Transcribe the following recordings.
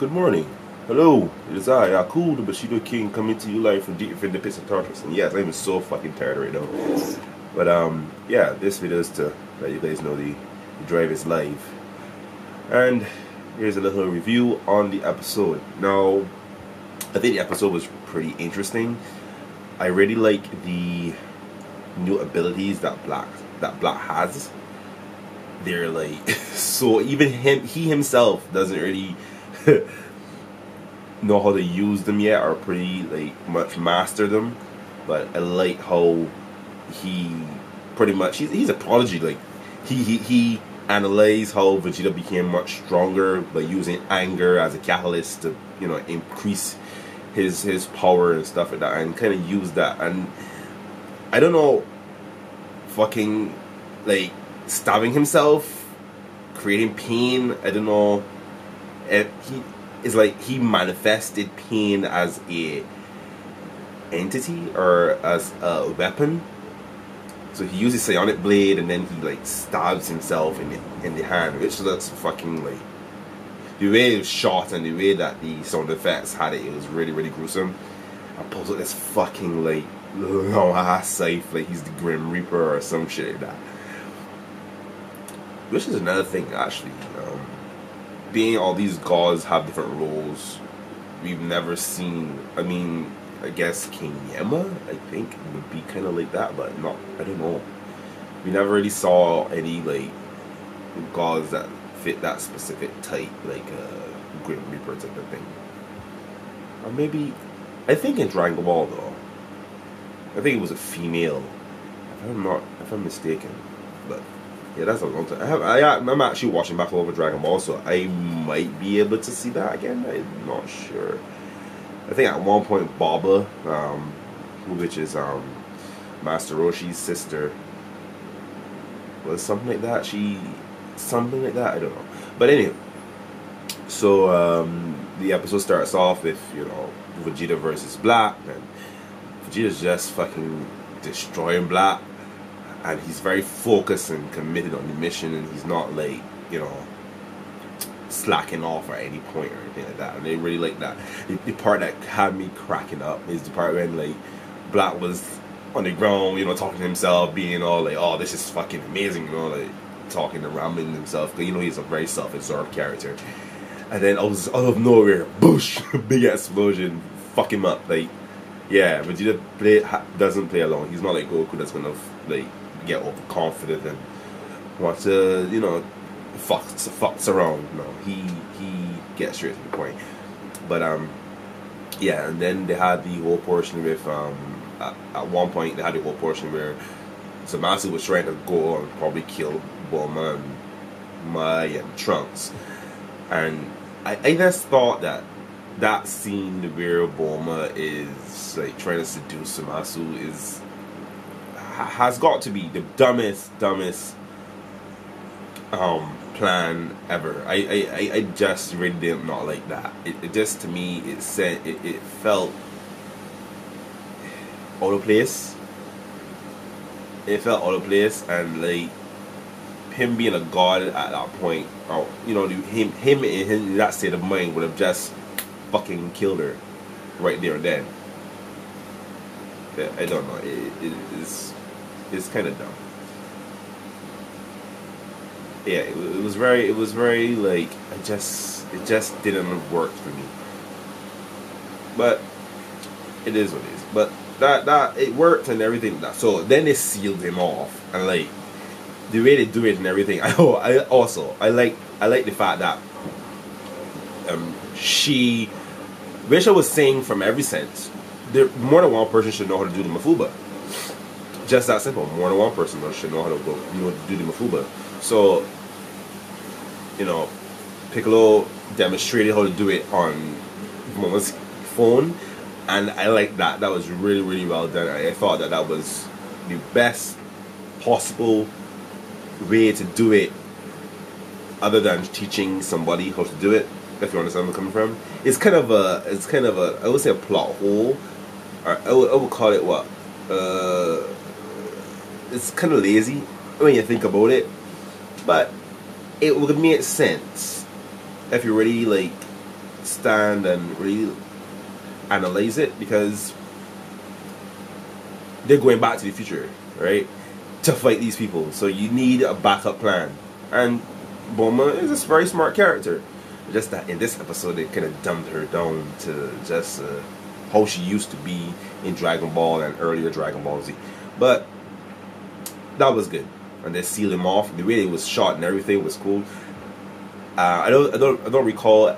Good morning. Hello, it is I, Goku, the Bushido King, coming to you live from deep within the pits of Tartarus. And yes, I'm so fucking tired right now. But yeah, this video is to let you guys know the drive is live. And here's a little review on the episode. Now, I think the episode was pretty interesting. I really like the new abilities that Black has. They're like so even he himself doesn't really know how to use them yet, or pretty like much master them. But I like how he pretty much he's a prodigy. Like he analyzed how Vegeta became much stronger by using anger as a catalyst to, you know, increase his power and stuff like that, and kind of use that. And I don't know, fucking like stabbing himself, creating pain. I don't know. It's like he manifested pain as a entity or as a weapon. So he uses psionic blade and then he like stabs himself in the hand, which looks fucking like, the way it was shot and the way that the sound effects had it was really, really gruesome. I pulls out this fucking like long ass scythe like he's the Grim Reaper or some shit like that. Which is another thing, actually. Being all these gods have different roles, we've never seen. I mean, I guess King Yama, I think, would be kind of like that, but not. I don't know. We never really saw any like gods that fit that specific type, like a Grim Reaper type of thing. Or maybe, I think in Dragonball though, I think it was a female. If I'm mistaken, but. Yeah, that's a long time. I'm actually watching back over Dragonball, so I might be able to see that again. I'm not sure. I think at one point Baba, which is Master Roshi's sister, was something like that. I don't know. But anyway, so the episode starts off with, you know, Vegeta versus Black, and Vegeta's just fucking destroying Black. And he's very focused and committed on the mission, and he's not like, you know, slacking off at any point or anything like that. And they really like that. The part that had me cracking up is the part when like Black was on the ground, you know, talking to himself, being all like, "Oh, this is fucking amazing," you know, like talking and rambling himself. Because, you know, he's a very self-absorbed character. And then out of nowhere, boosh, big explosion, fuck him up. Like, yeah, Vegeta doesn't play alone. He's not like Goku that's gonna like get overconfident and want to, you know, fucks around. No, he gets straight to the point. But yeah, and then they had the whole portion with at one point they had the whole portion where Zamasu was trying to go and probably kill Bulma and Mai and Trunks, and I just thought that scene where Bulma is like trying to seduce Zamasu has got to be the dumbest plan ever. I just really did not like that. It just, to me, it felt out of place. It felt out of place, and like him being a god at that point, or, you know, him in that state of mind would have just fucking killed her right there and then. I don't know. It's kind of dumb. Yeah, it was very like it just didn't work for me. But it is what it is. But that it worked and everything. So then they sealed him off, and like the way they do it and everything. I like the fact that which I was saying from every sense, more than one person should know how to do the Mafuba. Just that simple. More than one person should know how to go, you know, do the Mafuba. So, you know, Piccolo demonstrated how to do it on Momo's phone, and I like that. That was really, really well done. I thought that was the best possible way to do it, other than teaching somebody how to do it. If you understand where I'm coming from, it's kind of a I would say a plot hole, or I would call it what. It's kind of lazy when you think about it, but it would make sense if you really like stand and really analyze it, because they're going back to the future, right, to fight these people. So you need a backup plan. And Bulma is a very smart character. Just that in this episode, they kind of dumbed her down to just how she used to be in Dragon Ball and earlier Dragon Ball Z. But that was good. And they sealed him off. The way it was shot and everything was cool. I don't recall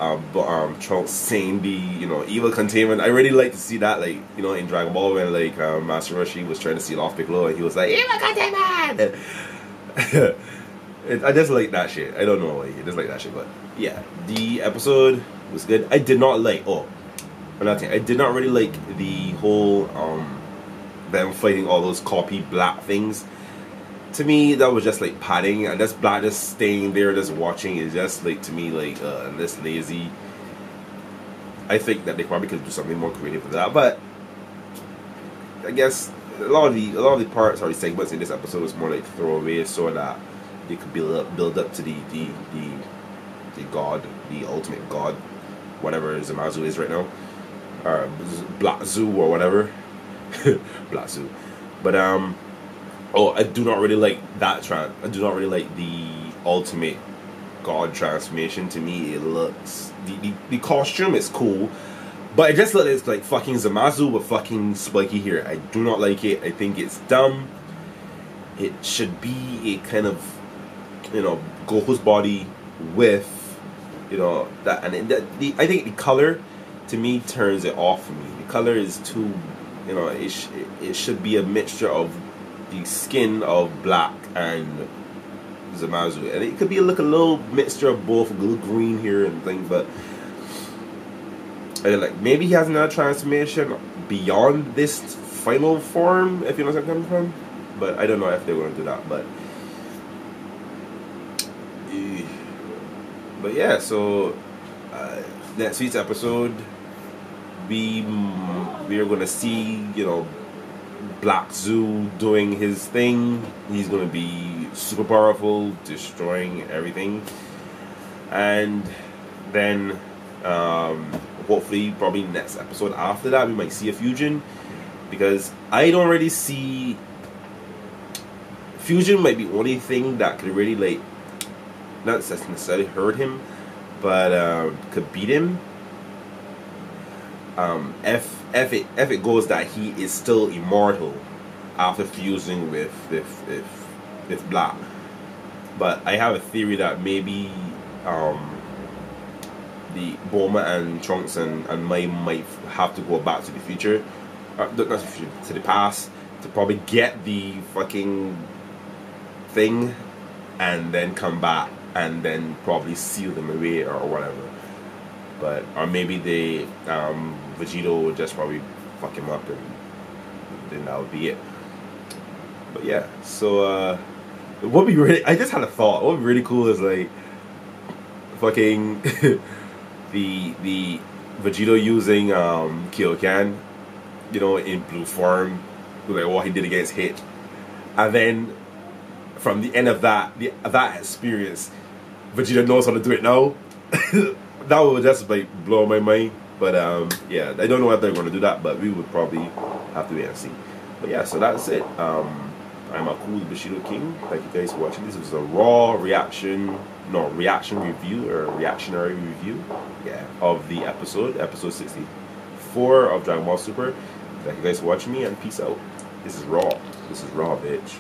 Trunks saying the evil containment. I really like to see that, like, in Dragon Ball when like Master Roshi was trying to seal off Piccolo and he was like, evil containment. I just like that shit. I don't know why, I just like that shit. But yeah, the episode was good. I did not like I did not really like the whole them fighting all those copy black things. To me, that was just like padding, and just Black just staying there, just watching is just like, to me, like this lazy. I think that they probably could do something more creative with that, but I guess a lot of the parts or the segments in this episode was more like throwaway, so that they could build up to the god, the ultimate god, whatever Zamasu is right now, or Black Zoo or whatever, Black Zoo, but I do not really like that I do not really like the ultimate god transformation. To me, it looks the costume is cool, but it just looks like fucking Zamasu with fucking spiky hair. I do not like it. I think it's dumb. It should be a kind of Goku's body with that, and I think the color to me turns it off for me. The color is too it should be a mixture of the skin of Black and Zamasu, and it could be like a little mixture of both, a little green here and things. But like, maybe he has another transformation beyond this final form, if you know where I'm coming from. But I don't know if they're going to do that. But yeah, so next week's episode, we are going to see Black Zoo doing his thing. He's gonna be super powerful, destroying everything, and then hopefully probably next episode after that we might see a fusion, because I don't really see fusion might be the only thing that could really, like, not necessarily hurt him, but could beat him. If it goes that he is still immortal after fusing with Black. But I have a theory that maybe the Bulma and Trunks and Mai might have to go back to the future, not to the future, to the past, to probably get the fucking thing, and then come back and then probably seal them away or whatever. But or maybe they Vegeta would just probably fuck him up, and then that would be it. But yeah, so what would be really, I just had a thought, what would be really cool is like fucking the Vegeta using Kyokan, in blue form, like what he did against Hit, and then from the end of that experience, Vegeta knows how to do it now. That would just like blow my mind. But yeah, I don't know if they're going to do that, but we would probably have to wait and see. But yeah, so that's it. I'm a cool Bushido King. Thank you guys for watching. This was a raw reaction review, or reactionary review, yeah, of the episode 64 of Dragon Ball Super. Thank you guys for watching me, and peace out. This is raw, bitch.